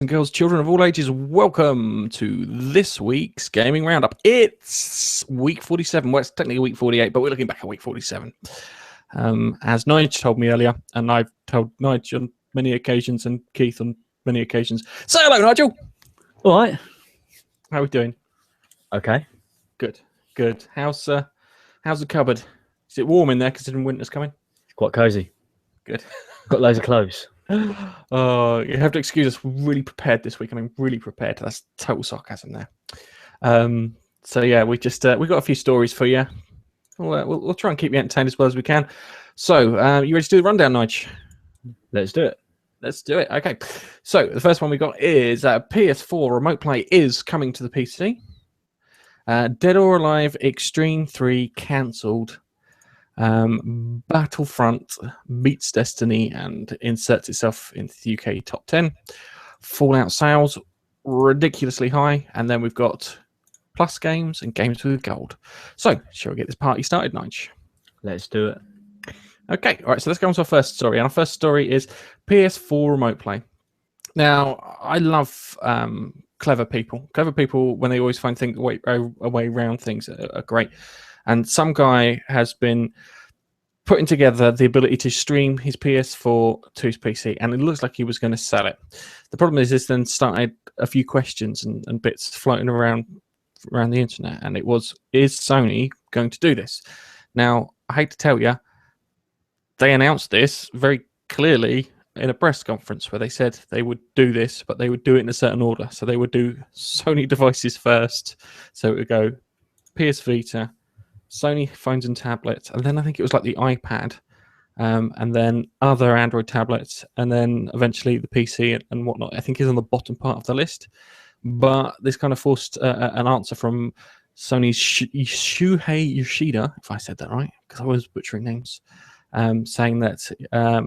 And girls, children of all ages, welcome to this week's Gaming Roundup. It's week 47. Well, it's technically week 48, but we're looking back at week 47. As Nigel told me earlier, and I've told Nigel on many occasions and Keith on many occasions. Say hello, Nigel. All right. How are we doing? Okay. Good. How's the cupboard? Is it warm in there considering winter's coming? It's quite cosy. Good. Got loads of clothes. Oh, you have to excuse us. We're really prepared this week. I mean, really prepared. That's total sarcasm there. So yeah, we got a few stories for you. We'll try and keep you entertained as well as we can. So, you ready to do the rundown, Nige? Let's do it. Let's do it. Okay. So the first one we got is PS4 remote play is coming to the PC. Dead or Alive Xtreme 3 cancelled. Battlefront beats Destiny and inserts itself into the UK top 10. Fallout sales ridiculously high, and then we've got Plus games and games with gold. So, shall we get this party started, Nige? Let's do it. Okay, all right, so let's go on to our first story. And our first story is PS4 remote play. Now, I love clever people. Clever people, when they always find things a way around things, are great. And some guy has been putting together the ability to stream his PS4 to his PC, and it looks like he was going to sell it. The problem is then started a few questions and bits floating around the internet, and it was, is Sony going to do this? Now, I hate to tell you, they announced this very clearly in a press conference where they said they would do this, but they would do it in a certain order. So they would do Sony devices first. So it would go PS Vita, Sony phones and tablets, and then I think it was like the iPad, and then other Android tablets, and then eventually the PC and whatnot. I think is on the bottom part of the list. But this kind of forced an answer from Sony's Shuhei Yoshida, if I said that right, because I was butchering names, saying that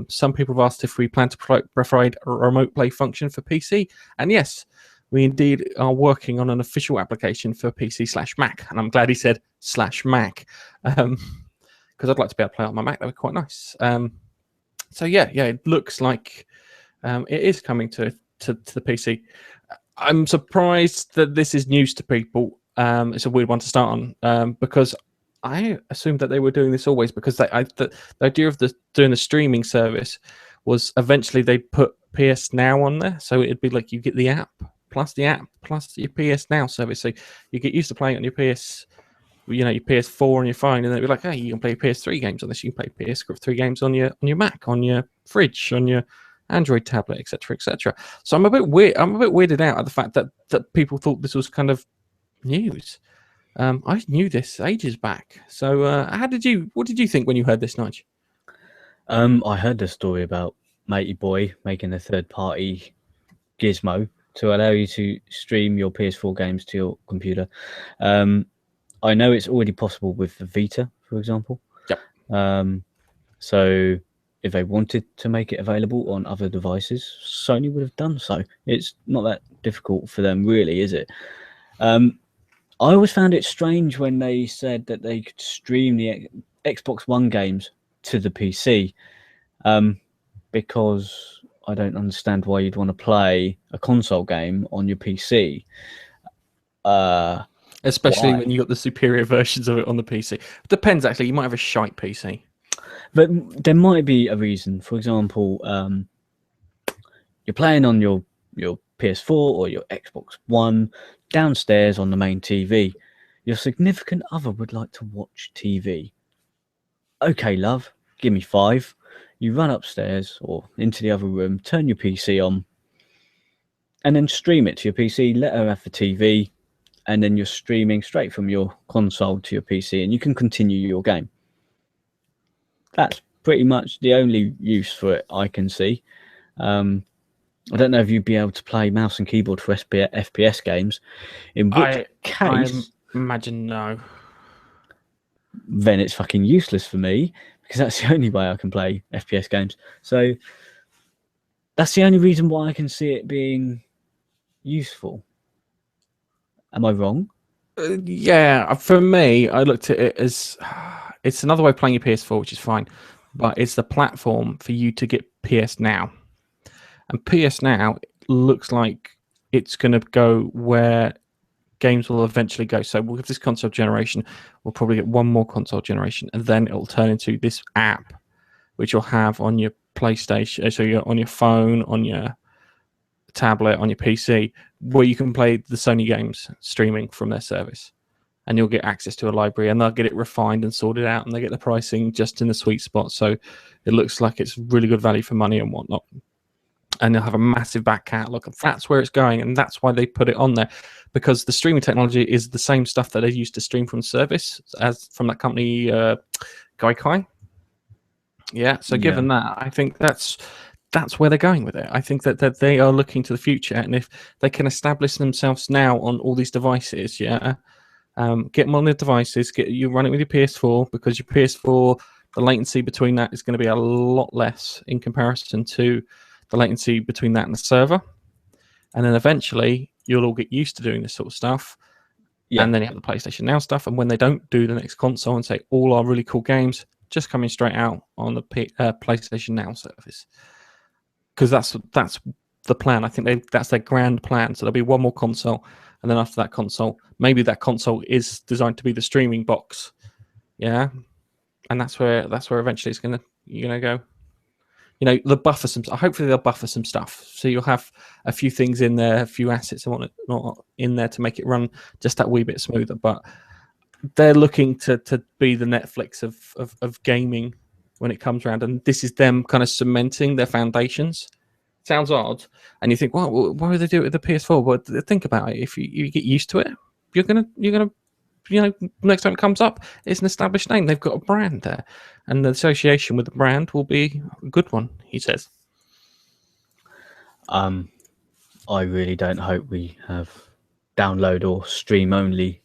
some people have asked if we plan to provide a remote play function for PC, and yes, we indeed are working on an official application for PC/Mac, and I'm glad he said /Mac, because I'd like to be able to play on my Mac. That would be quite nice. So yeah, it looks like it is coming to the PC. I'm surprised that this is news to people. It's a weird one to start on, because I assumed that they were doing this always, because the idea of doing the streaming service was eventually they'd put PS Now on there, so it'd be like you get the app plus your PS Now service, so you get used to playing on your PS, your PS4 on your phone, and then it'd be like, hey, you can play PS3 games on this, you can play PS3 games on your Mac, on your fridge, on your Android tablet, etc., etc. So I'm a bit weirded out at the fact that people thought this was kind of news. I knew this ages back. So what did you think when you heard this, Nige? I heard the story about Matey Boy making a third-party gizmo to allow you to stream your PS4 games to your computer. I know it's already possible with the Vita, for example. Yep. So if they wanted to make it available on other devices, Sony would have done so. It's not that difficult for them, really, is it? I always found it strange when they said that they could stream the Xbox One games to the PC, because I don't understand why you'd want to play a console game on your PC. Especially when you got the superior versions of it on the PC. It depends, actually. You might have a shite PC. But there might be a reason. For example, you're playing on your PS4 or your Xbox One downstairs on the main TV. Your significant other would like to watch TV. Okay, love, give me 5. You run upstairs or into the other room, turn your PC on, and then stream it to your PC. Let her have the TV, and then you're streaming straight from your console to your PC, and you can continue your game. That's pretty much the only use for it I can see. I don't know if you'd be able to play mouse and keyboard for FPS games. In which case, I imagine no. Then it's fucking useless for me, because that's the only way I can play FPS games. So that's the only reason why I can see it being useful. Am I wrong? Yeah, for me, I looked at it as it's another way of playing your PS4, which is fine, but it's the platform for you to get PS Now. And PS Now looks like it's going to go where games will eventually go. So we'll have this console generation, we'll probably get one more console generation, and then it'll turn into this app which you'll have on your PlayStation, so you're on your phone, on your tablet, on your PC, where you can play the Sony games streaming from their service. And you'll get access to a library, and they'll get it refined and sorted out, and they get the pricing just in the sweet spot. So it looks like it's really good value for money and whatnot. And they'll have a massive back catalog. That's where it's going, and that's why they put it on there, because the streaming technology is the same stuff that they used to stream from service as from that company, Gaikai. Yeah. So given that, I think that's where they're going with it. I think that they are looking to the future, and if they can establish themselves now on all these devices, get them on the devices, you run it with your PS4, because your PS4, the latency between that is going to be a lot less in comparison to the latency between that and the server. And then eventually you'll all get used to doing this sort of stuff. Yeah. And then you have the PlayStation Now stuff. And when they don't do the next console and say all our really cool games just coming straight out on the PlayStation Now service, because that's the plan. I think that's their grand plan. So there'll be one more console, and then after that console, maybe that console is designed to be the streaming box, and that's where eventually you're gonna go. They'll buffer some. Hopefully, they'll buffer some stuff. So you'll have a few things in there, a few assets and whatnot not in there to make it run just that wee bit smoother. But they're looking to be the Netflix of gaming when it comes around, and this is them kind of cementing their foundations. Sounds odd, and you think, well, why would they do it with the PS4? Well, think about it. If you get used to it, you're gonna, next time it comes up, it's an established name. They've got a brand there, and the association with the brand will be a good one, he says. I really don't hope we have download or stream only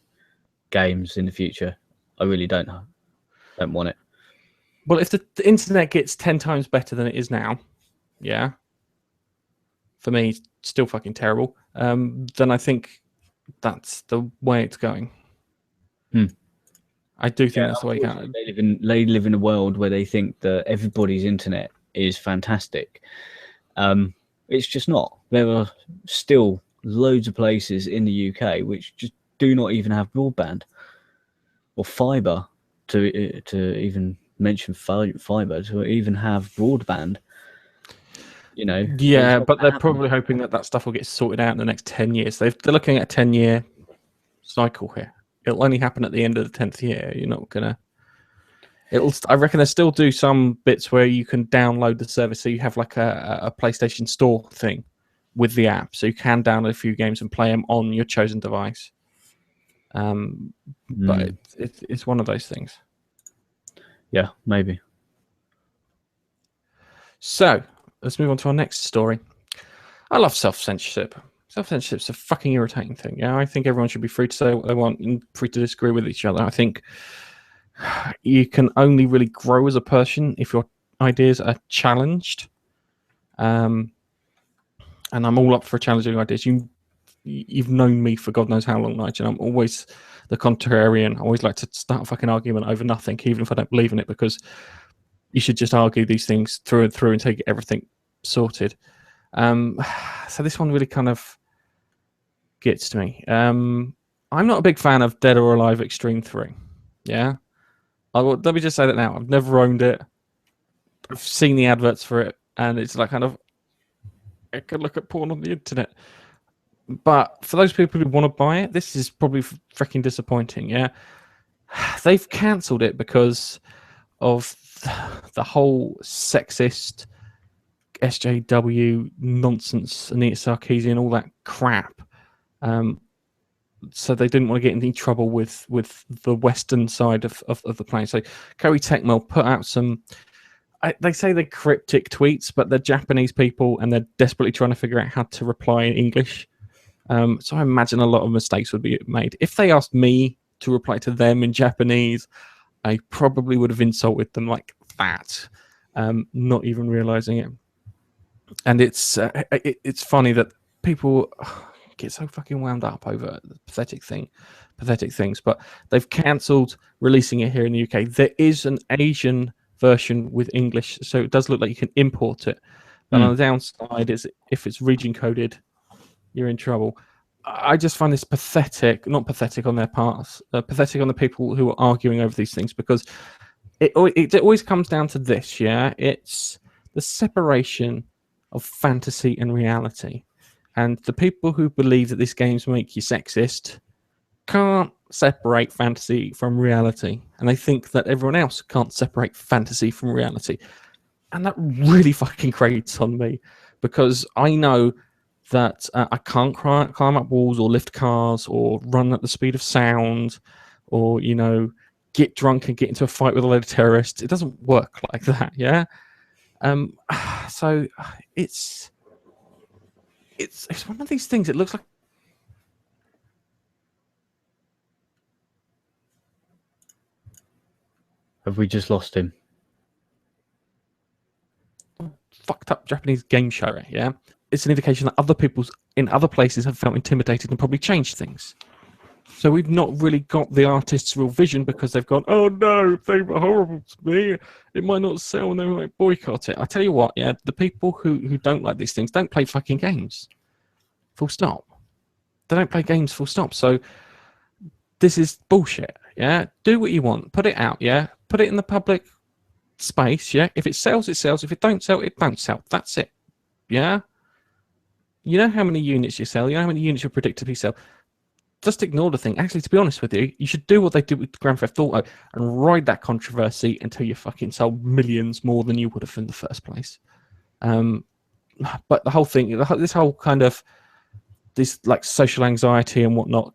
games in the future. I really don't want it. Well, if the internet gets 10 times better than it is now, for me, it's still fucking terrible. Then I think that's the way it's going. I do think that's the way it goes. They live in a world where they think that everybody's internet is fantastic. It's just not. There are still loads of places in the UK which just do not even have broadband or fibre, to even mention fibre, to even have broadband. But they're probably hoping that stuff will get sorted out in the next 10 years. They're looking at a 10-year cycle here. It'll only happen at the end of the 10th year. You're not gonna. I reckon they still do some bits where you can download the service, so you have like a PlayStation Store thing with the app, so you can download a few games and play them on your chosen device. But it's one of those things. Yeah, maybe. So let's move on to our next story. I love self-censorship. Self-censorship's a fucking irritating thing. I think everyone should be free to say what they want and free to disagree with each other. I think you can only really grow as a person if your ideas are challenged. And I'm all up for challenging ideas. You've known me for God knows how long, Nigel. I'm always the contrarian. I always like to start a fucking argument over nothing, even if I don't believe in it, because you should just argue these things through and through until you get everything sorted. So this one really kind of gets to me. I'm not a big fan of Dead or Alive Xtreme 3. Let me just say that now. I've never owned it. I've seen the adverts for it, and it's like kind of, I could look at porn on the internet. But for those people who want to buy it, this is probably freaking disappointing. They've cancelled it because of the whole sexist SJW nonsense, Anita Sarkeesian, all that crap. So they didn't want to get into any trouble with the Western side of the plane. So Koei Tecmo put out some, they say they're cryptic tweets, but they're Japanese people and they're desperately trying to figure out how to reply in English. So I imagine a lot of mistakes would be made. If they asked me to reply to them in Japanese, I probably would have insulted them like that, not even realizing it. And it's funny that people get so fucking wound up over pathetic things. But they've cancelled releasing it here in the UK. There is an Asian version with English, so it does look like you can import it. And on the downside, is if it's region coded, you're in trouble. I just find this pathetic. Not pathetic on their parts. Pathetic on the people who are arguing over these things, because it always comes down to this. Yeah, it's the separation of fantasy and reality, and the people who believe that these games make you sexist can't separate fantasy from reality, and they think that everyone else can't separate fantasy from reality, and that really fucking grates on me, because I know that I can't climb up walls or lift cars or run at the speed of sound, or get drunk and get into a fight with a load of terrorists. It doesn't work like that, yeah. So it's one of these things. It looks like. Have we just lost him? Fucked up Japanese game show, yeah. It's an indication that other people in other places have felt intimidated and probably changed things. So we've not really got the artist's real vision, because they've gone, oh no, if they were horrible to me, it might not sell and they might boycott it. I tell you what, yeah, the people who don't like these things don't play fucking games. Full stop. They don't play games, full stop. So this is bullshit, yeah? Do what you want. Put it out, yeah? Put it in the public space, yeah? If it sells, it sells. If it don't sell, it don't sell. That's it, yeah? You know how many units you sell. You know how many units you predictably sell. Just ignore the thing. Actually, to be honest with you, you should do what they did with Grand Theft Auto and ride that controversy until you fucking sold millions more than you would have in the first place. But the whole thing, this whole kind of this like social anxiety and whatnot,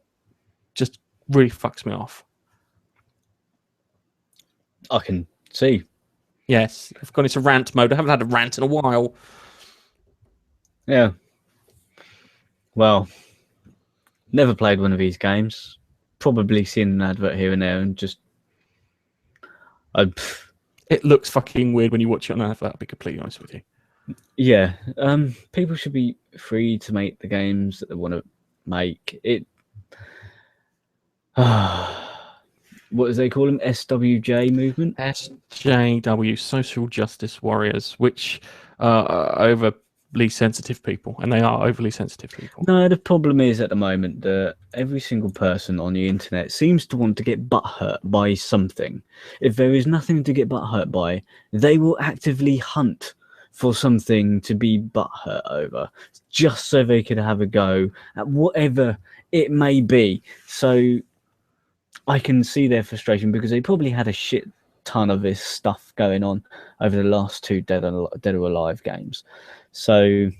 just really fucks me off. I can see. Yes, I've gone into rant mode. I haven't had a rant in a while. Yeah. Well, never played one of these games. Probably seen an advert here and there, and just it looks fucking weird when you watch it on an advert. I'll be completely honest with you. Yeah, people should be free to make the games that they want to make. It. What do they call them? SWJ movement? SJW, Social Justice Warriors, which are overly sensitive people, and they are overly sensitive people. No, the problem is at the moment that every single person on the internet seems to want to get butthurt by something. If there is nothing to get butthurt by, they will actively hunt for something to be butthurt over, just so they could have a go at whatever it may be. So I can see their frustration, because they probably had a shit ton of this stuff going on over the last two Dead or Alive games. So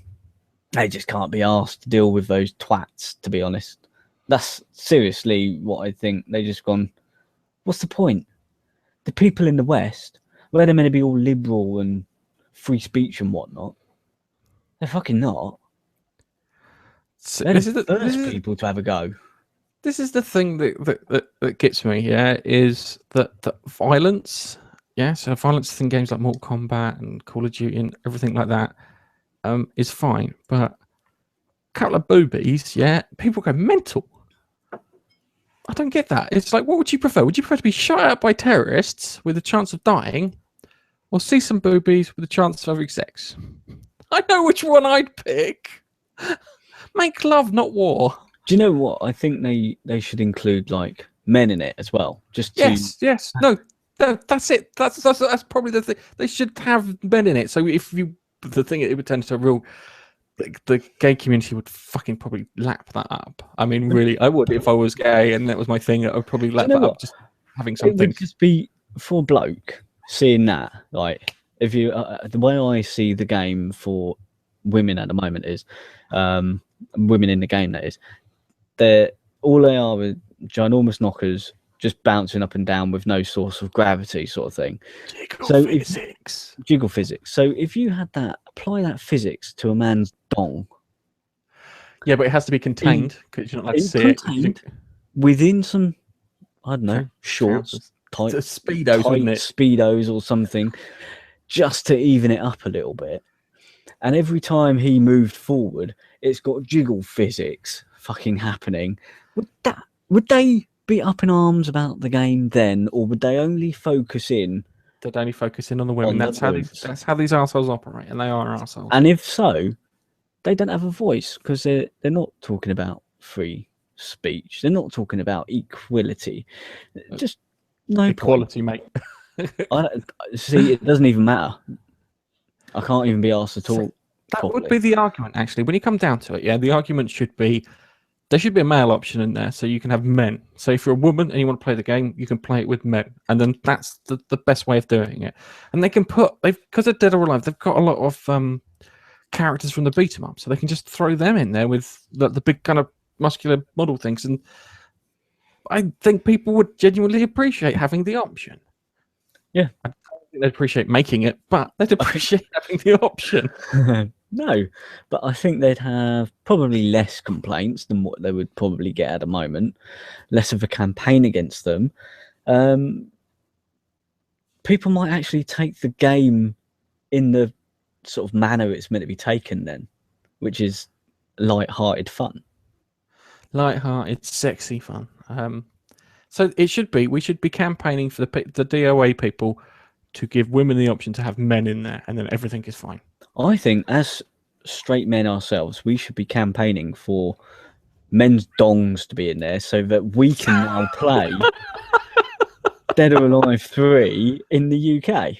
they just can't be asked to deal with those twats, to be honest. That's seriously what I think. They just gone, what's the point? The people in the West, where they're meant to be all liberal and free speech and whatnot, they're fucking not. They're the first people to have a go. This is the thing that gets me, yeah, is that violence, yeah, so violence in games like Mortal Kombat and Call of Duty and everything like that is fine, but a couple of boobies, yeah, people go mental. I don't get that. It's like, what would you prefer? Would you prefer to be shot at by terrorists with a chance of dying, or see some boobies with a chance of having sex? I know which one I'd pick. Make love, not war. Do you know what? I think they should include like men in it as well. Just yes. No, that's it. That's probably the thing. They should have men in it. So if you, the thing, it would turn into a real. The gay community would fucking probably lap that up. I mean, really, I would if I was gay and that was my thing. I would probably lap that up. Just having something. It would just be for a bloke seeing that. Like, if you, the way I see the game for women at the moment is, women in the game, that is. They are with ginormous knockers just bouncing up and down with no source of gravity, sort of thing. Jiggle physics. So if you had that, apply that physics to a man's dong. Yeah, but it has to be contained, because you're not allowed to see it. Within some, I don't know, shorts, tight speedos or something, just to even it up a little bit. And every time he moved forward, it's got jiggle physics fucking happening. Would they be up in arms about the game then, or would they only focus in They'd only focus in on the women. On the That's how these arseholes operate, and they are arseholes. And if so, they don't have a voice because they're not talking about free speech. They're not talking about equality. Just no equality, mate. See, it doesn't even matter. I can't even be asked to talk. That would be the argument, actually. When you come down to it, yeah, the argument should be there should be a male option in there, so you can have men. So if you're a woman and you want to play the game, you can play it with men, and then that's the best way of doing it. And they can because they're Dead or Alive, they've got a lot of characters from the beat 'em up, so they can just throw them in there with the big kind of muscular model things, and I think people would genuinely appreciate having the option. Yeah, I don't think they'd appreciate making it, but they'd appreciate having the option. No, but I think they'd have probably less complaints than what they would probably get at the moment. Less of a campaign against them. People might actually take the game in the sort of manner it's meant to be taken then, which is light-hearted fun. Light-hearted, sexy fun. So we should be campaigning for the DOA people to give women the option to have men in there, and then everything is fine. I think as straight men ourselves, we should be campaigning for men's dongs to be in there so that we can now play Dead or Alive 3 in the UK.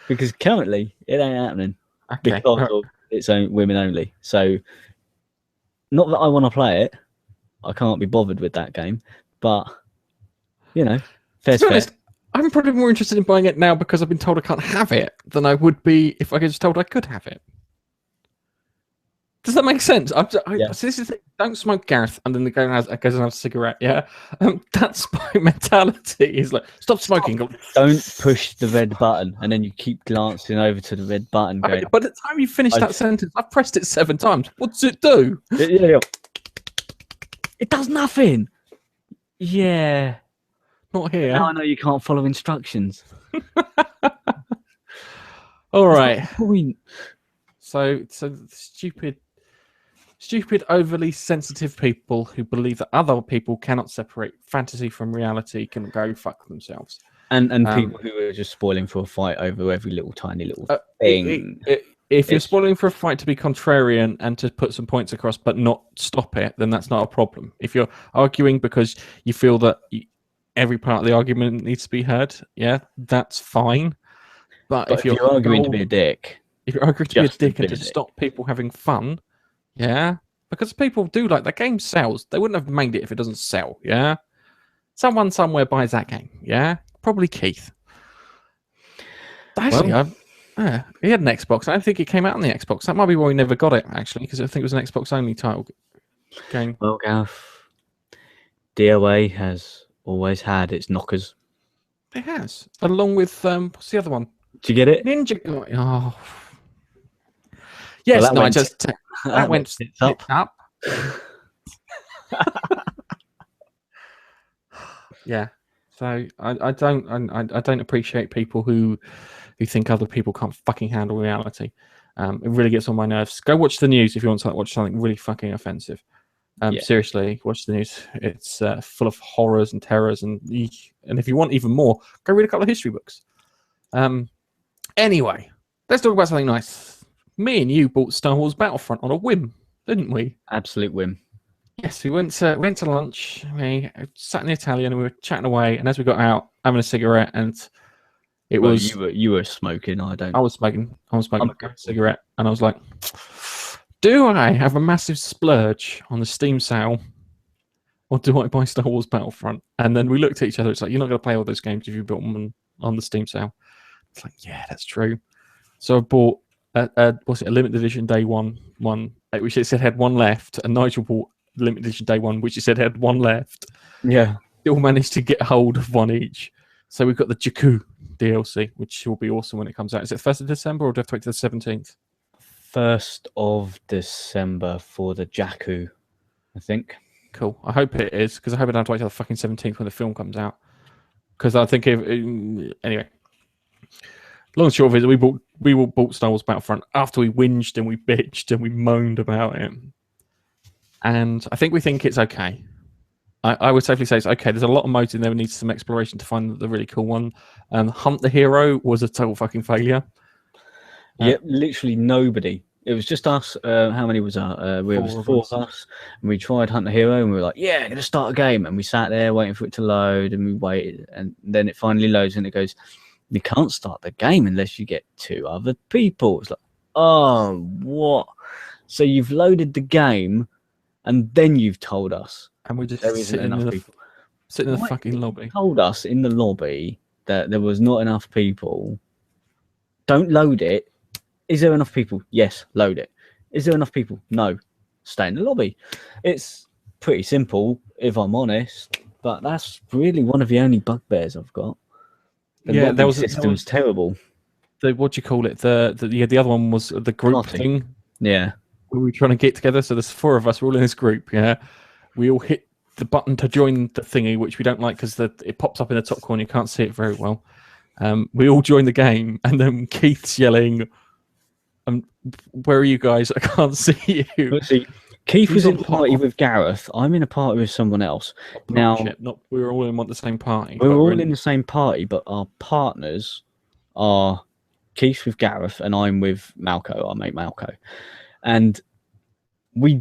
Because currently it ain't happening because of its own women only. So, not that I want to play it. I can't be bothered with that game. But, fair's fair. I'm probably more interested in buying it now because I've been told I can't have it than I would be if I was told I could have it. Does that make sense? So this is the thing. Don't smoke, Gareth, and then the guy goes and has a cigarette. Yeah, that's my mentality. Is like, stop smoking. Don't push the red button, and then you keep glancing over to the red button. Going, by the time you finish that sentence, I've pressed it 7 times. What does it do? Yeah. It does nothing. Yeah. Not here. Now I know you can't follow instructions. All right. So stupid, overly sensitive people who believe that other people cannot separate fantasy from reality can go fuck themselves. And people who are just spoiling for a fight over every little tiny little thing. If you're spoiling for a fight to be contrarian and to put some points across but not stop it, then that's not a problem. If you're arguing because you feel that every part of the argument needs to be heard, yeah, that's fine. But if you're arguing to be a dick, if you're arguing to be a dick and to stop people having fun, yeah, because people do like that game sells. They wouldn't have made it if it doesn't sell, yeah. Someone somewhere buys that game, yeah, probably Keith. Actually, he had an Xbox. I don't think it came out on the Xbox. That might be why we never got it, actually, because I think it was an Xbox only title game. Well, Gav, DOA has always had its knockers. It has, along with what's the other one? Did you get it? Ninja Guy. Oh, yes. Well, that went up. Yeah. So I don't appreciate people who think other people can't fucking handle reality. It really gets on my nerves. Go watch the news if you want to watch something really fucking offensive. Seriously, watch the news. It's full of horrors and terrors, and if you want even more, go read a couple of history books. Anyway, let's talk about something nice. Me and you bought Star Wars Battlefront on a whim, didn't we? Absolute whim. Yes, we went to lunch. We sat in the Italian and we were chatting away. And as we got out, having a cigarette, and you were smoking. I was smoking a cigarette, and I was like, do I have a massive splurge on the Steam sale, or do I buy Star Wars Battlefront? And then we looked at each other. It's like, you're not going to play all those games if you built them on the Steam sale. It's like, yeah, that's true. So I bought a limited edition day one, which it said had one left, and Nigel bought limited edition day one, which it said had one left. Yeah. Still managed to get hold of one each. So we've got the Jakku DLC, which will be awesome when it comes out. Is it 1st of December, or do I have to wait to the 17th? 1st of December for the Jakku, I think. Cool. I hope it is, because I hope I don't have to wait till the fucking 17th when the film comes out. Because I think anyway. Long and short of it, we bought Star Wars Battlefront after we whinged and we bitched and we moaned about it. And I think we think it's okay. I would safely say it's okay. There's a lot of modes in there. We need some exploration to find the really cool one. Hunt the hero was a total fucking failure. Yep, literally nobody. It was just us. How many was that? We was four of us, and we tried Hunt the Hero, and we were like, "Yeah, gonna start a game." And we sat there waiting for it to load, and we waited, and then it finally loads, and it goes, "You can't start the game unless you get 2 other people." It's like, oh, what? So you've loaded the game, and then you've told us, and we're just there isn't enough people. Sitting in the fucking lobby. You told us in the lobby that there was not enough people. Don't load it. Is there enough people? Yes, load it. Is there enough people? No, stay in the lobby. It's pretty simple, if I'm honest, but that's really one of the only bugbears I've got. The system's terrible. What do you call it? The other one was the group thing. Yeah. We were trying to get together, so there's 4 of us. We're all in this group. Yeah, we all hit the button to join the thingy, which we don't like because it pops up in the top corner. You can't see it very well. We all joined the game, and then Keith's yelling, where are you guys? I can't see you. Let's see. Keith was in a party with Gareth. I'm in a party with someone else. Now, we were all in the same party. We were all in the same party, but our partners are Keith with Gareth, and I'm with Malco, our mate Malco. And we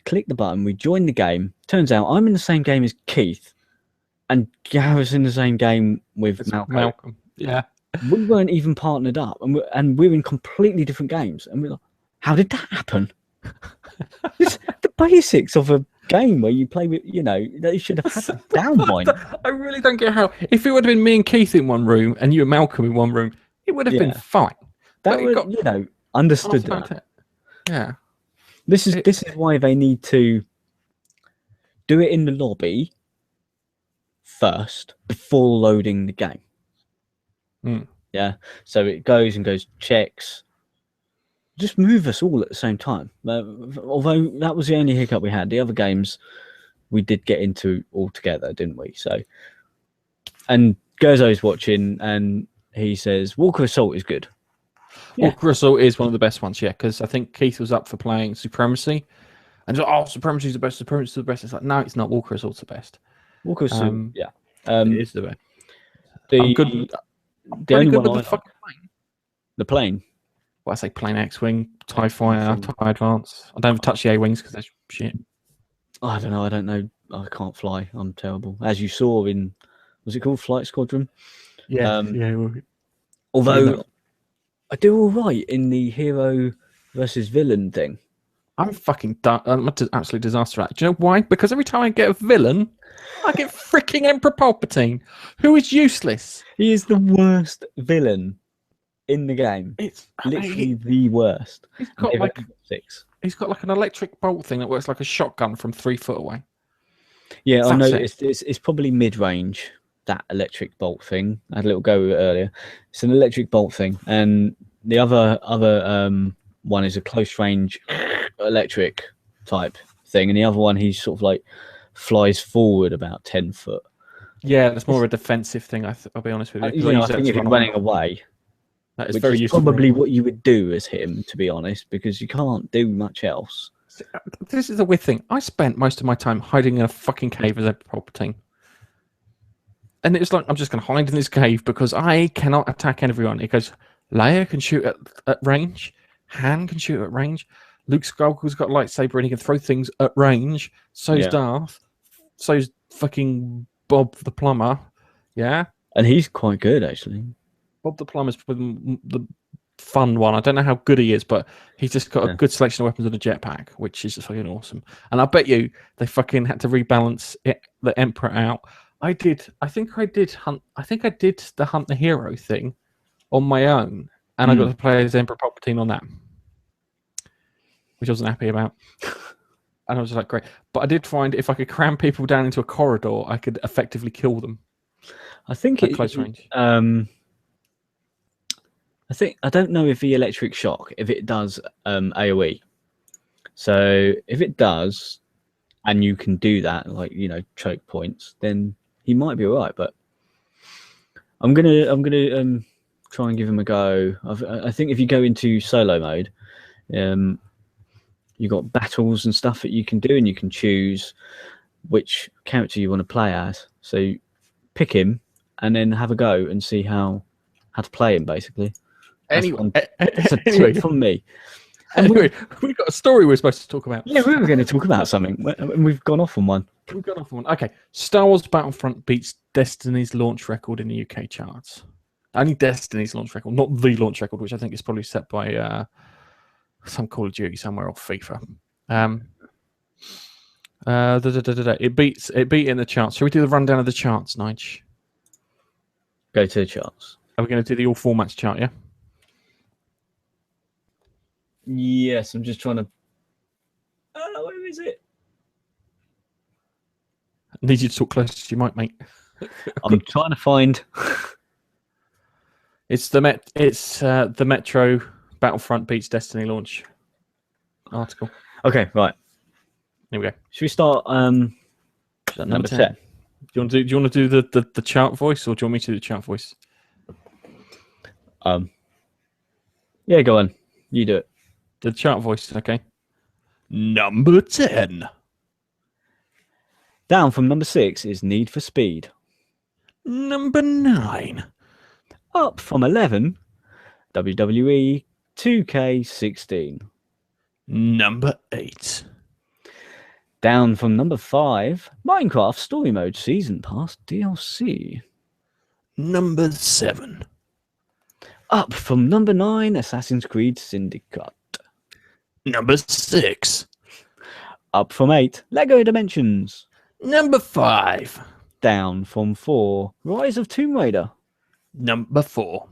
click the button, we join the game. Turns out I'm in the same game as Keith, and Gareth's in the same game with Malcolm. Yeah. We weren't even partnered up, and we're in completely different games. And we're like, how did that happen? It's the basics of a game where you play with, they should have had that down by now. I really don't get how. If it would have been me and Keith in one room and you and Malcolm in one room, it would have been fine. That would, understood that. Yeah. This is why they need to do it in the lobby first before loading the game. Yeah, so it goes, checks. Just move us all at the same time. Although that was the only hiccup we had. The other games we did get into all together, didn't we? So, and Gerzo's watching, and he says Walker Assault is good. Walker Assault is one of the best ones, because I think Keith was up for playing Supremacy, and Supremacy is the best. Supremacy is the best. It's like, no, it's not. Walker Assault's the best. Walker Assault, it is the best. I'm good. The only good one with the fucking plane. The plane. Well, I say plane X-wing, TIE Fighter, TIE Advance. I don't even touch the A-wings because they're shit. I don't know. I can't fly. I'm terrible. As you saw in, was it called Flight Squadron? Yeah. Although I do all right in the hero versus villain thing. I'm fucking done. I'm an absolute disaster at it. Do you know why? Because every time I get a villain, I get freaking Emperor Palpatine, who is useless. He is the worst villain in the game. It's literally the worst. He's got like an electric bolt thing that works like a shotgun from 3 foot away. Yeah, I noticed it's probably mid-range, that electric bolt thing. I had a little go with it earlier. It's an electric bolt thing, and the other one is a close range electric type thing, and the other one he's sort of like flies forward about 10 foot. Yeah, that's more of a defensive thing. I'll be honest with you. I think if you're running away, that is very useful. Probably what you would do as him, to be honest, because you can't do much else. This is a weird thing. I spent most of my time hiding in a fucking cave as a Palpatine. And it's like, I'm just going to hide in this cave because I cannot attack everyone. It goes, Leia can shoot at range. Han can shoot at range. Luke Skywalker's got a lightsaber and he can throw things at range. So's Darth. So's fucking Bob the Plumber. Yeah? And he's quite good, actually. Bob the Plumber's the fun one. I don't know how good he is, but he's just got a good selection of weapons and a jetpack, which is just fucking awesome. And I bet you they fucking had to rebalance the Emperor out. I think I did the Hunt the Hero thing on my own, and I got to play as Emperor Palpatine on that, which I wasn't happy about. And I was like, great. But I did find if I could cram people down into a corridor, I could effectively kill them. I think at close range. I don't know if the electric shock, if it does AoE. So if it does, and you can do that, like, choke points, then he might be all right. But I'm gonna try and give him a go. I think if you go into solo mode, you've got battles and stuff that you can do, and you can choose which character you want to play as. So pick him and then have a go and see how to play him, basically. That's a Anyway, tip from me. And we've got a story we're supposed to talk about. Yeah, we were going to talk about something, and we've gone off on one. We've gone off on one. Okay, Star Wars Battlefront beats Destiny's launch record in the UK charts. Only Destiny's launch record, not the launch record, which I think is probably set by some Call of Duty somewhere or FIFA. It beat in the charts. Shall we do the rundown of the charts, Nige? Go to the charts. Are we going to do the all formats chart? Yeah. Yes, I'm just trying to. Where is it? I need you to talk close as you might, mate. I'm trying to find. It's the Metro Battlefront beats Destiny launch article. Okay, right. Here we go. Should we start? Number 10. Do you want to do the chart voice, or do you want me to do the chart voice? Yeah, go on. You do it. The chart voice, okay. Number 10. Down from number 6 is Need for Speed. Number 9. Up from 11, WWE 2K16. Number 8. Down from number 5, Minecraft Story Mode Season Pass DLC. Number 7. Up from number 9, Assassin's Creed Syndicate. Number 6. Up from 8, Lego Dimensions. Number 5. Down from 4, Rise of Tomb Raider. Number 4.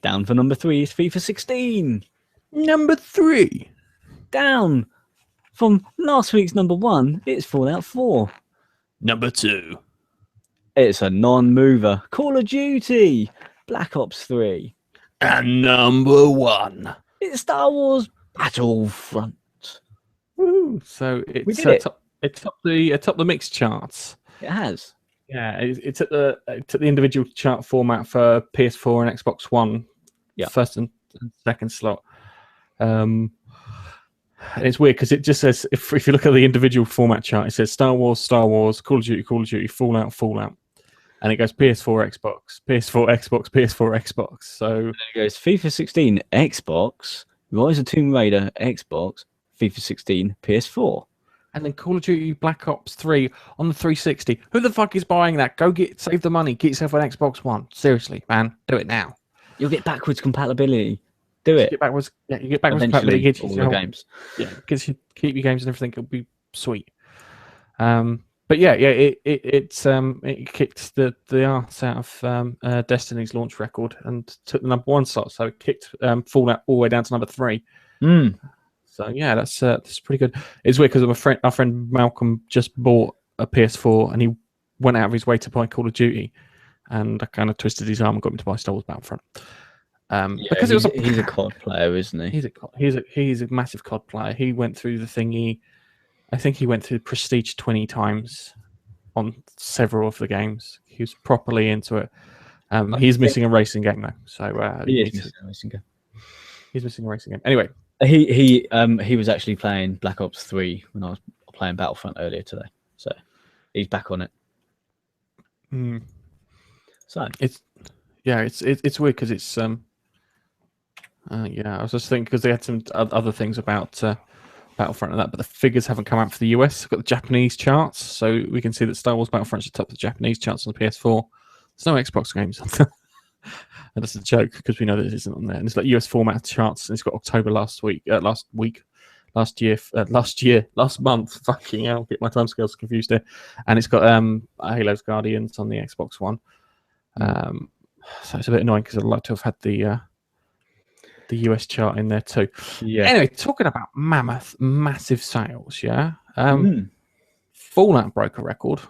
Down for number 3 is FIFA 16. Number 3. Down from last week's number 1, it's Fallout 4. Number 2. It's a non-mover, Call of Duty, Black Ops 3. And number 1. It's Star Wars Battlefront. Woo! So it's top the mix charts. It has. Yeah, it's at the individual chart format for PS4 and Xbox One. Yeah, first and second slot. And it's weird because it just says if you look at the individual format chart, it says Star Wars, Call of Duty, Fallout, and it goes PS4, Xbox, PS4, Xbox. So it goes FIFA 16, Xbox, Rise of Tomb Raider, Xbox, FIFA 16, PS4. And then Call of Duty Black Ops 3 on the 360. Who the fuck is buying that? Go save the money. Get yourself an Xbox One. Seriously, man. Do it now. You'll get backwards compatibility. Do it. You get backwards compatibility. Get all the games. Yeah, because you keep your games and everything. It'll be sweet. But yeah, it kicked the arse out of Destiny's launch record and took the number 1 slot. So it kicked Fallout all the way down to number 3. So yeah, that's pretty good. It's weird because our friend Malcolm just bought a PS4 and he went out of his way to buy Call of Duty, and I kind of twisted his arm and got him to buy Star Wars Battlefront. Because he's a COD player, isn't he? He's a massive COD player. He went through the thingy. I think he went through Prestige 20 times on several of the games. He was properly into it. He's missing a racing game though, so he's missing a racing game. He's missing a racing game. Anyway. He was actually playing Black Ops 3 when I was playing Battlefront earlier today, so he's back on it. So it's weird because it's I was just thinking because they had some other things about Battlefront and that, but the figures haven't come out for the US. I've got the Japanese charts, so we can see that Star Wars Battlefront's top of the Japanese charts on the PS4. There's no Xbox games on there. And that's a joke because we know that it isn't on there. And it's like US format charts, and it's got October last month. Fucking hell, get my timescales confused here. And it's got Halo's Guardians on the Xbox One. So it's a bit annoying because I'd like to have had the US chart in there too. Yeah. Anyway, talking about massive sales, yeah. Fallout broke a record.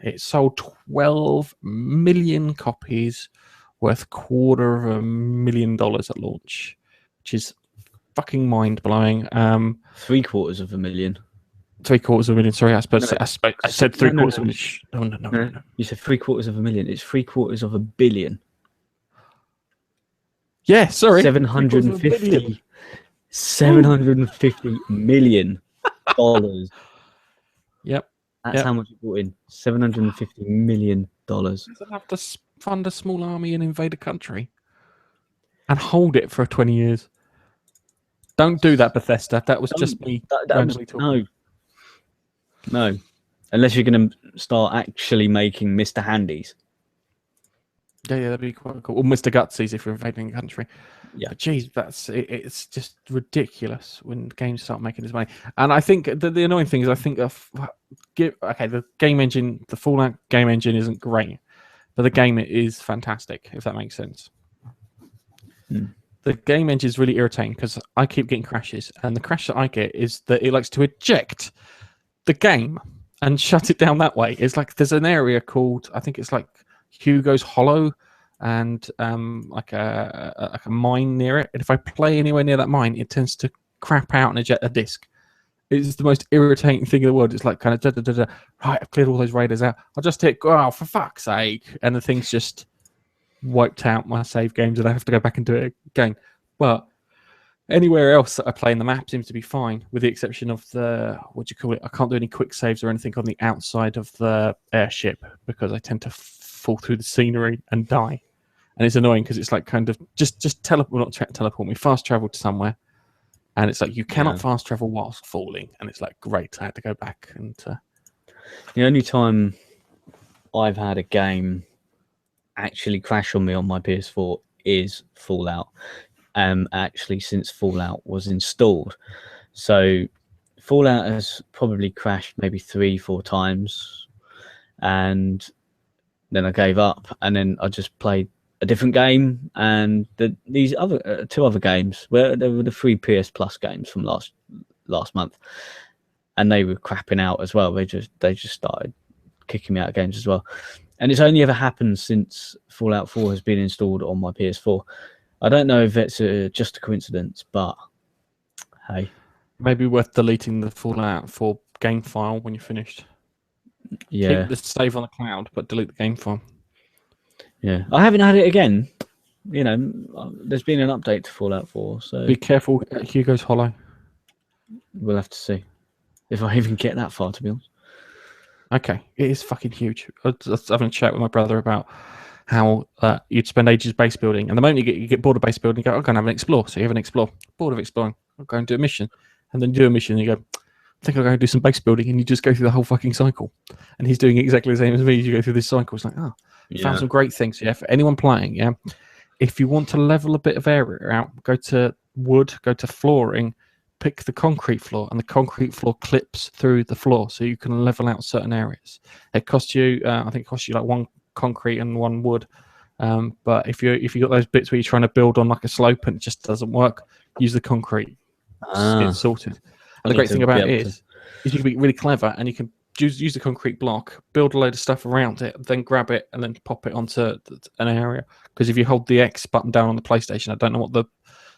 It sold 12 million copies, worth $250,000 at launch, which is fucking mind blowing. $750,000. $750,000. Sorry, I said $750,000. No. You said $750,000. It's $750 million. Yeah, sorry. 750 million dollars. Yep. That's how much it brought in. $750 million. Doesn't have to fund a small army and invade a country and hold it for 20 years. Don't do that, Bethesda. That was just me randomly talking. No. Unless you're going to start actually making Mr. Handies. Yeah, that'd be quite cool. Or Mr. Gutsies if you're invading a country. Yeah. But geez, it's just ridiculous when games start making this money. And I think the annoying thing is the game engine, the Fallout game engine isn't great, but the game is fantastic, if that makes sense. The game engine is really irritating because I keep getting crashes, and the crash that I get is that it likes to eject the game and shut it down that way. It's like there's an area called, I think it's like Hugo's Hollow, and like a mine near it. And if I play anywhere near that mine, it tends to crap out and eject a disc. It's the most irritating thing in the world. It's like kind of right, I've cleared all those raiders out. I'll just hit for fuck's sake, and the thing's just wiped out my save games, and I have to go back and do it again. But anywhere else that I play in the map seems to be fine, with the exception of the I can't do any quick saves or anything on the outside of the airship because I tend to fall through the scenery and die. And it's annoying because it's like kind of just teleport me, fast travel to somewhere, and it's like you cannot fast travel whilst falling, and it's like great. I had to go back and. The only time I've had a game actually crash on me on my PS4 is Fallout. Actually, since Fallout was installed, so Fallout has probably crashed maybe 3-4 times, and then I gave up, and then I just played a different game, and these other 2 other games where there were the 3 PS Plus games from last month, and they were crapping out as well. They just started kicking me out of games as well, and it's only ever happened since Fallout 4 has been installed on my PS4. I don't know if it's just a coincidence, but hey, maybe worth deleting the Fallout 4 game file when you're finished. Yeah, keep the save on the cloud, but delete the game file. Yeah, I haven't had it again. You know, there's been an update to Fallout 4, so be careful at Hugo's Hollow. We'll have to see if I even get that far, to be honest. Okay, it is fucking huge. I was having a chat with my brother about how you'd spend ages base building, and the moment you get bored of base building, you go, "I'm going to have an explore." So you have an explore. Bored of exploring, I'll go and do a mission, and then do a mission, and you go, "I think I'll go and do some base building," and you just go through the whole fucking cycle. And he's doing exactly the same as me as you go through this cycle. It's like, found some great things. Yeah, for anyone playing, yeah. If you want to level a bit of area out, go to wood, go to flooring, pick the concrete floor, and the concrete floor clips through the floor, so you can level out certain areas. It costs you, I think, it costs you like 1 concrete and 1 wood. But if you got those bits where you're trying to build on like a slope and it just doesn't work, use the concrete. It's sorted. And the great thing about it is you can be really clever, and you can use the concrete block, build a load of stuff around it, then grab it and then pop it onto an area. Because if you hold the X button down on the PlayStation, I don't know what the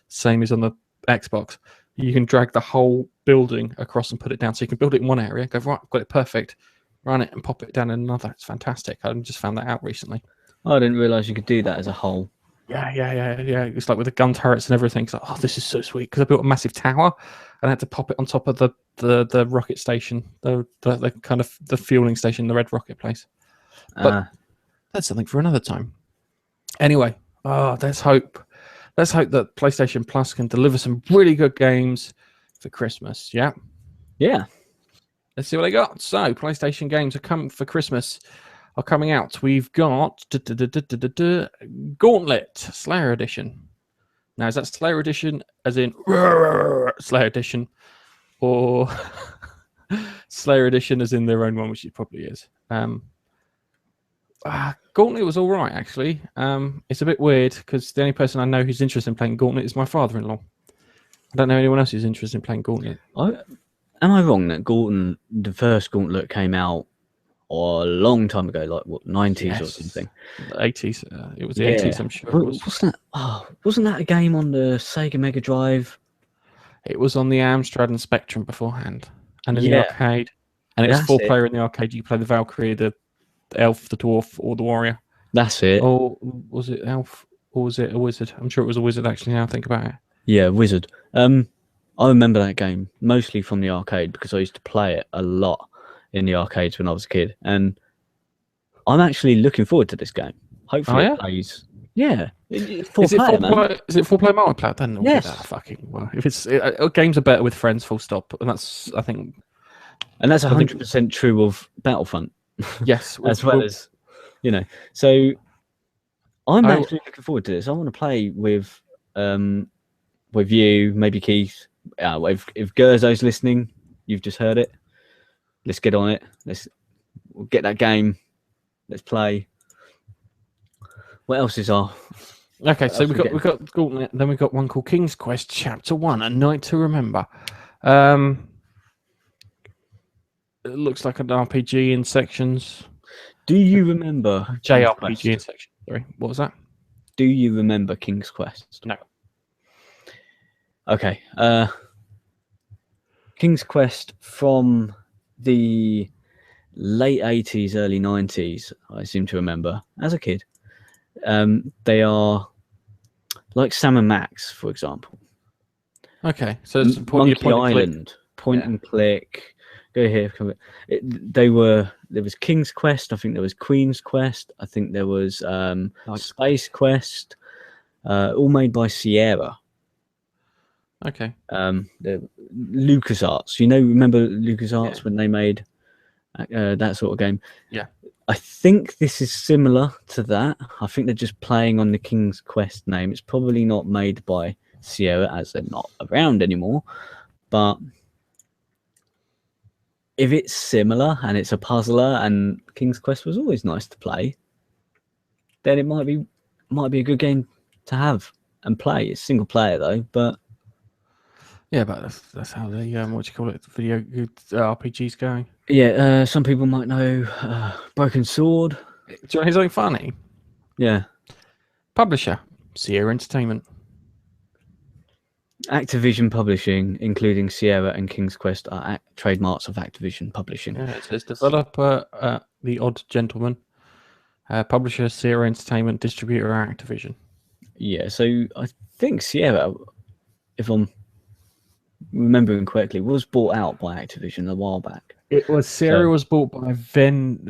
same is on the Xbox, you can drag the whole building across and put it down. So you can build it in one area, go, right, I've got it perfect, run it and pop it down in another. It's fantastic. I just found that out recently. I didn't realise you could do that as a whole. Yeah. It's like with the gun turrets and everything. It's like, this is so sweet, because I built a massive tower and I had to pop it on top of the rocket station, the kind of the fueling station, the red rocket place. But that's something for another time. Anyway, let's hope that PlayStation Plus can deliver some really good games for Christmas. Yeah. Let's see what they got. So, PlayStation games are coming for Christmas. Are coming out. We've got Gauntlet Slayer Edition. Now, is that Slayer Edition as in Slayer Edition, or Slayer Edition as in their own one, which it probably is? Gauntlet was all right, actually. It's a bit weird because the only person I know who's interested in playing Gauntlet is my father-in-law. I don't know anyone else who's interested in playing Gauntlet. Am I wrong that the first Gauntlet came out a long time ago, like what, 90s or something? 80s. It was the 80s, I'm sure. Wasn't that a game on the Sega Mega Drive? It was on the Amstrad and Spectrum beforehand, and in the arcade. And it was 4-player in the arcade. You could play the Valkyrie, the elf, the dwarf, or the warrior. That's it. Or was it elf, or was it a wizard? I'm sure it was a wizard, actually, now I think about it. Yeah, wizard. I remember that game mostly from the arcade because I used to play it a lot in the arcades when I was a kid, and I'm actually looking forward to this game. Hopefully, it plays. Yeah, four player, man. Is it 4-player multiplayer? Then we'll get that Yes. fucking well. If it's games are better with friends, full stop. And that's I think, and that's 100% true of Battlefront. Yes, as well as So I'm actually looking forward to this. I want to play with you, maybe Keith. If Gerzo's listening, you've just heard it. Let's get on it. We'll get that game. Let's play. What else is our? Okay, so we got Gauntlet, then we got one called King's Quest Chapter 1: A Night to Remember. It looks like an RPG in sections. Do you remember JRPG in sections? Sorry, what was that? Do you remember King's Quest? No. Okay. King's Quest from the late 80s, early 90s, I seem to remember, as a kid. They are like Sam & Max, for example. Okay, so it's Monkey Island, point and click. Go here. There was King's Quest. I think there was Queen's Quest. I think there was Space Quest. All made by Sierra. Okay. The LucasArts. Remember LucasArts when they made that sort of game? Yeah. I think this is similar to that. I think they're just playing on the King's Quest name. It's probably not made by Sierra, as they're not around anymore. But if it's similar and it's a puzzler, and King's Quest was always nice to play, then it might be a good game to have and play. It's single player though, but yeah, but that's how the video RPGs going. Yeah, some people might know Broken Sword. Do you know something funny? Yeah. Publisher, Sierra Entertainment. Activision Publishing, including Sierra and King's Quest, are trademarks of Activision Publishing. Yeah, it says developer, The Odd Gentleman. Publisher, Sierra Entertainment. Distributor, Activision. Yeah, so I think Sierra, if I'm remembering correctly, was bought out by Activision a while back. It was Sierra was bought by Vinvuti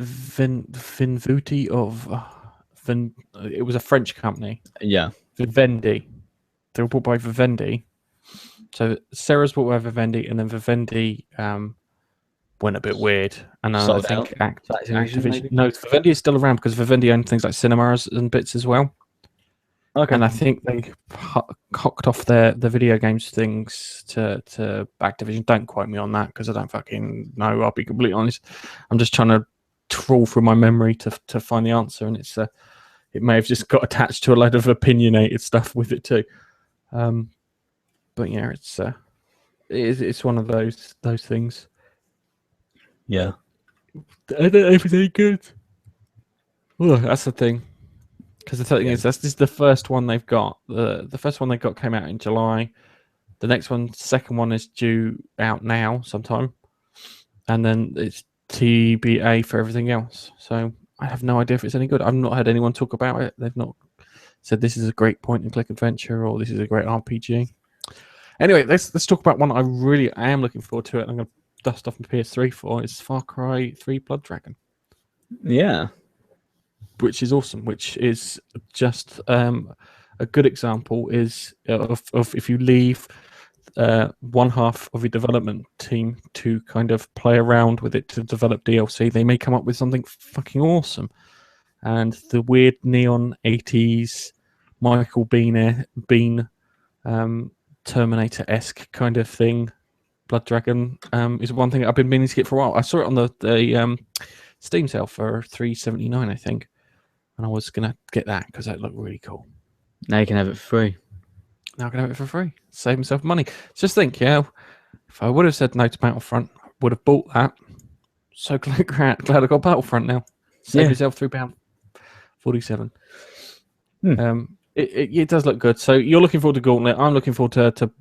of it was a French company. Yeah. Vivendi. They were bought by Vivendi. So Sierra was bought by Vivendi, and then Vivendi went a bit weird. And I think Activision. No, Vivendi is still around because Vivendi owned things like cinemas and bits as well. Okay. And I think they cocked off the video games things to Activision. Don't quote me on that because I don't fucking know. I'll be completely honest. I'm just trying to trawl through my memory to find the answer, and it may have just got attached to a load of opinionated stuff with it too. But yeah, it's one of those things. Yeah. I don't know if it's any good. Oh, that's the thing. Because the thing is, this is the first one they've got. The first one they got came out in July. The second one is due out now sometime. And then it's TBA for everything else. So I have no idea if it's any good. I've not heard anyone talk about it. They've not said this is a great point-and-click adventure or this is a great RPG. Anyway, let's talk about one I am looking forward to. It. I'm going to dust off my PS3 for. It's Far Cry 3 Blood Dragon. Yeah. Which is awesome, which is just a good example of if you leave one half of your development team to kind of play around with it to develop DLC, they may come up with something fucking awesome. And the weird neon 80s Michael Bean Terminator-esque kind of thing, Blood Dragon, is one thing I've been meaning to get for a while. I saw it on the Steam sale for $3.79, I think. And I was going to get that because that looked really cool. Now you can have it for free. Now I can have it for free. Save myself money. Just think, if I would have said no to Battlefront, I would have bought that. So glad I got Battlefront now. Save yourself £3.47. It does look good. So you're looking forward to Gauntlet. I'm looking forward to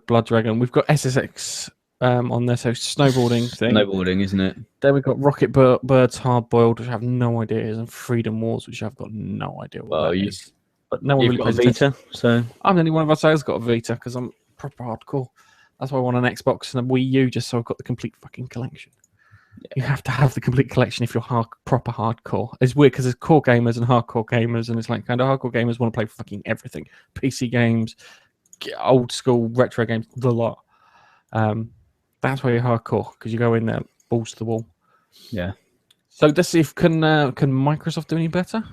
Blood Dragon. We've got SSX on there, so snowboarding thing. Snowboarding, isn't it? Then we've got Rocket Birds Hard Boiled, which I have no idea is, and Freedom Wars, which I've got no idea what that is. But no one really got a Vita, so I'm the only one of us who's got a Vita because I'm proper hardcore. That's why I want an Xbox and a Wii U, just so I've got the complete fucking collection. You have to have the complete collection if you're proper hardcore. It's weird because there's core gamers and hardcore gamers, and it's like kind of hardcore gamers want to play fucking everything: PC games, old school retro games, the lot. That's where you're hardcore because you go in there balls to the wall. Yeah. So let's see if can Microsoft do any better.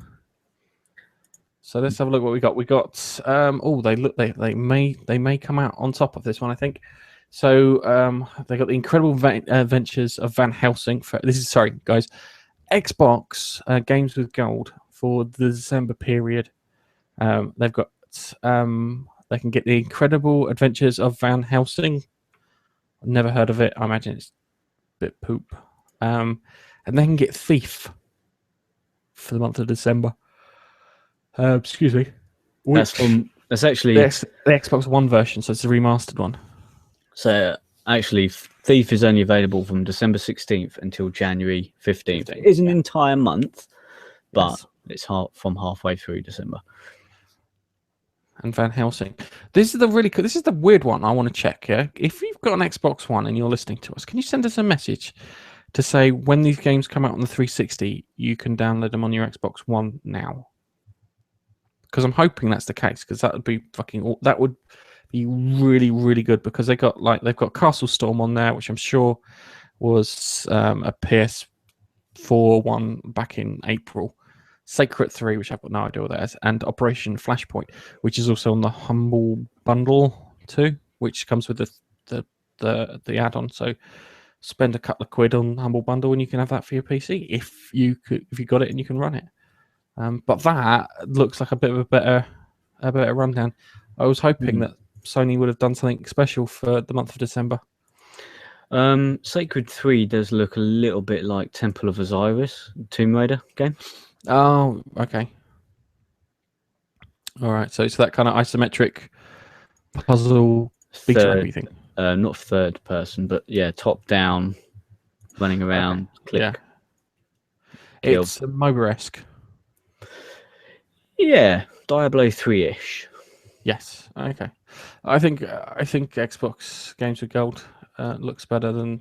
So let's have a look what we got. We got they may come out on top of this one, I think. So they got the incredible adventures of Van Helsing. Sorry guys, Xbox games with gold for the December period. They've got they can get the incredible adventures of Van Helsing. I've never heard of it. I imagine it's a bit poop. And they can get Thief for the month of December. Excuse me. That's actually the Xbox One version, so it's a remastered one. So actually, Thief is only available from December 16th until January 15th. It is an entire month, but it's from halfway through December. And Van Helsing. This is the weird one I want to check. Yeah, if you've got an Xbox One and you're listening to us, can you send us a message to say when these games come out on the 360, you can download them on your Xbox One now? Because I'm hoping that's the case. Because that would be really, really good. Because they've got Castle Storm on there, which I'm sure was a PS4 one back in April. Sacred 3, which I've got no idea what that is, and Operation Flashpoint, which is also on the Humble Bundle too, which comes with the add-on. So spend a couple of quid on Humble Bundle, and you can have that for your PC if you got it and you can run it. But that looks like a bit of a better rundown. I was hoping that Sony would have done something special for the month of December. Sacred 3 does look a little bit like Temple of Osiris, Tomb Raider game. Oh, okay. All right. So it's that kind of isometric puzzle beat 'em up thing. Not third person, but yeah, top down, running around. Click. Yeah. It's MOBA-esque. Yeah, Diablo 3-ish. Yes. Okay. I think Xbox Games with Gold looks better than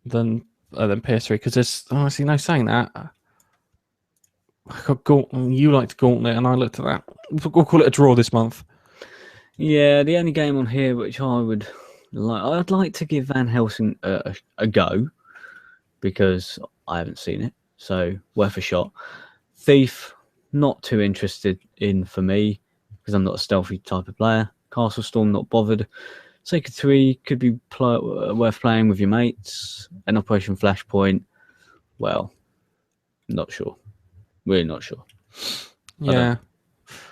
PS3 because there's honestly no saying that. You liked Gauntlet, and I looked at that. We'll call it a draw this month. Yeah, the only game on here which I'd like to give Van Helsing a go because I haven't seen it, so worth a shot. Thief, not too interested in for me because I'm not a stealthy type of player. Castle Storm, not bothered. Sacred 3 could be worth playing with your mates. And Operation Flashpoint, well, not sure. Really not sure. Yeah,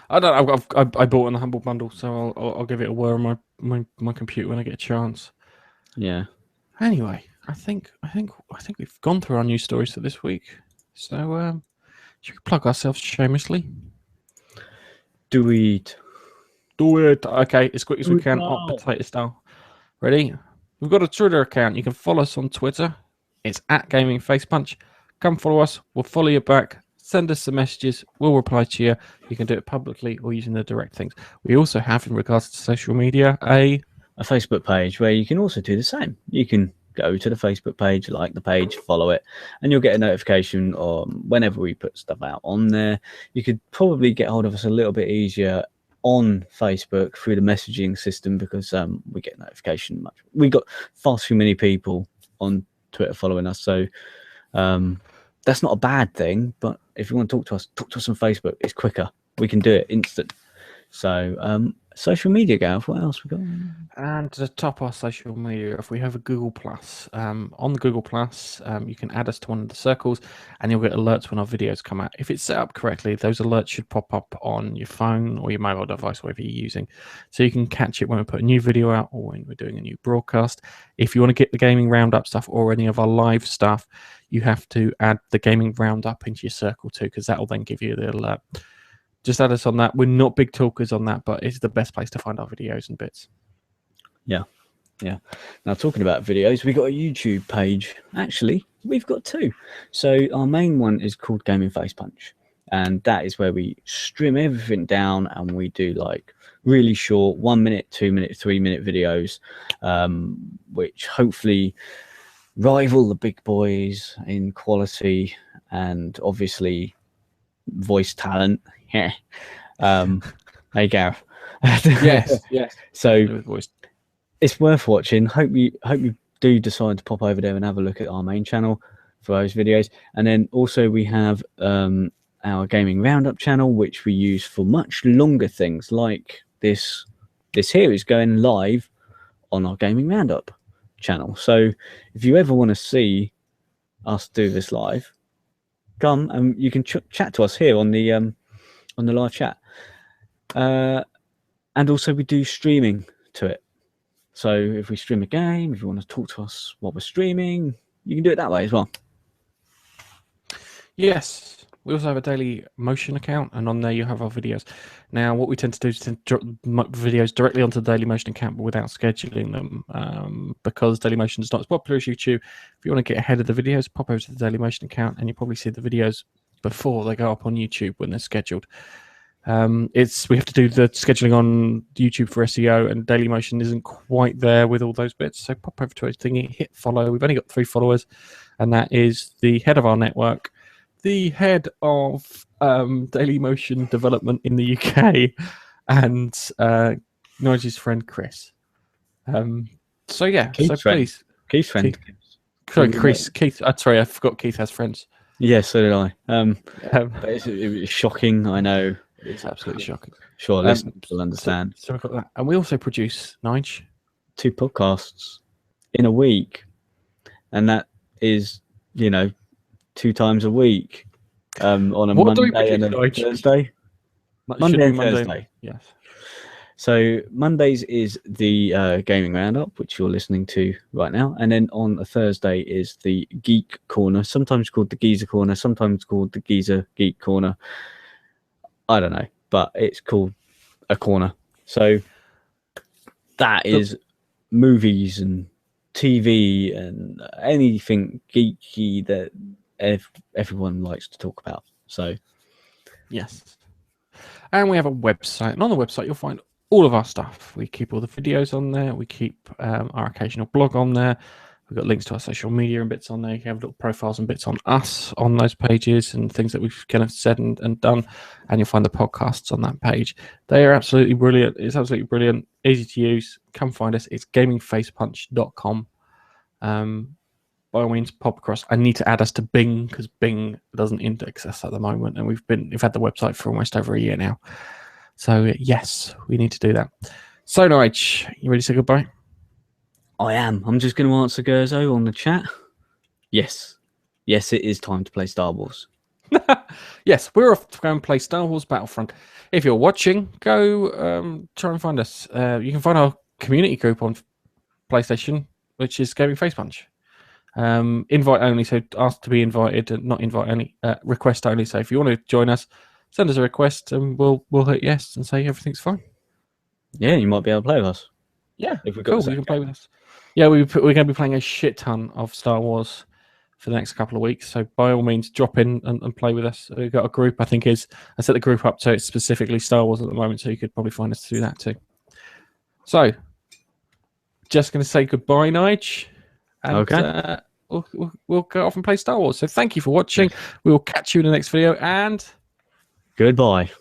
I don't know. I bought in the Humble Bundle, so I'll give it a whirl on my computer when I get a chance. Yeah. Anyway, I think we've gone through our news stories for this week. So should we plug ourselves shamelessly? Do it. Okay, as quick as we can, hot potato style. Ready? We've got a Twitter account. You can follow us on Twitter. It's @GamingFacePunch. Come follow us. We'll follow you back. Send us some messages. We'll reply to you. You can do it publicly or using the direct things. We also have, in regards to social media, a Facebook page where you can also do the same. You can go to the Facebook page, like the page, follow it, and you'll get a notification whenever we put stuff out on there. You could probably get hold of us a little bit easier on Facebook through the messaging system because we get notification much. We got far too many people on Twitter following us, so that's not a bad thing. But if you want to talk to us on Facebook. It's quicker. We can do it instant. So social media, Gav, what else we got? And to top our social media, if we have a Google Plus, on the Google Plus, you can add us to one of the circles and you'll get alerts when our videos come out. If it's set up correctly, those alerts should pop up on your phone or your mobile device, whatever you're using. So you can catch it when we put a new video out or when we're doing a new broadcast. If you want to get the gaming roundup stuff or any of our live stuff, you have to add the gaming roundup into your circle too, because that will then give you the alert. Just add us on that. We're not big talkers on that, but it's the best place to find our videos and bits. Yeah. Now, talking about videos, we've got a YouTube page. Actually, we've got two. So our main one is called Gaming Face Punch. And that is where we stream everything down and we do like really short 1 minute, 2 minute, 3 minute videos, which hopefully rival the big boys in quality and obviously voice talent. Yeah. Hey, Gareth. Yes, yes. So With voice. it's worth watching. Hope you do decide to pop over there and have a look at our main channel for those videos. And then also we have our gaming roundup channel, which we use for much longer things like this. This here is going live on our gaming roundup channel. So if you ever want to see us do this live, come and you can chat to us here on the live chat. And also we do streaming to it. So if we stream a game, if you want to talk to us while we're streaming, you can do it that way as well. Yes. We also have a Daily Motion account, and on there you have our videos. Now, what we tend to do is drop videos directly onto the Daily Motion account, but without scheduling them, because Daily Motion is not as popular as YouTube. If you want to get ahead of the videos, pop over to the Daily Motion account, and you probably see the videos before they go up on YouTube when they're scheduled. We have to do the scheduling on YouTube for SEO, and Daily Motion isn't quite there with all those bits. So pop over to our thingy, hit follow. We've only got 3 followers, and that is the head of our network, the head of Daily Motion development in the UK, and Nigel's friend Chris. So yeah, Keith's so friend. please, Keith's friend. sorry, Chris. Keith. Sorry, I forgot Keith has friends. Yeah, so did I. But it was shocking. I know. It's absolutely shocking. Sure, listeners will understand. So we've got that, and we also produce, Nige, 2 podcasts in a week, and that is 2 times a week on a Monday and a Thursday. Monday and Thursday. Yes. So Mondays is the gaming roundup, which you're listening to right now, and then on a Thursday is the Geek Corner, sometimes called the Geezer Corner, sometimes called the Geezer Geek Corner. I don't know, but it's called a corner. So that is movies and TV and anything geeky that everyone likes to talk about. So yes, and we have a website, and on the website you'll find all of our stuff. We keep all the videos on there. We keep our occasional blog on there. We've got links to our social media and bits on there. You can have little profiles and bits on us on those pages and things that we've kind of said and done. And you'll find the podcasts on that page. They are absolutely brilliant. It's absolutely brilliant. Easy to use. Come find us. It's gamingfacepunch.com. By all means, pop across. I need to add us to Bing because Bing doesn't index us at the moment. And we've had the website for almost over a year now. So yes, we need to do that. So Nige, you ready to say goodbye? I am. I'm just going to answer Gerzo on the chat. Yes. Yes, it is time to play Star Wars. Yes, we're off to go and play Star Wars Battlefront. If you're watching, go try and find us. You can find our community group on PlayStation, which is Gaming Face Punch. Invite only, so ask to be invited, and not invite only, request only. So if you want to join us, send us a request and we'll hit yes and say everything's fine. Yeah, you might be able to play with us. Yeah, if we cool. You can play with us. Yeah, we're going to be playing a shit ton of Star Wars for the next couple of weeks. So by all means, drop in and play with us. We've got a group. I set the group up so it's specifically Star Wars at the moment. So you could probably find us through that too. So, just going to say goodbye, Nige. And, okay. We'll go off and play Star Wars. So thank you for watching. We will catch you in the next video and goodbye.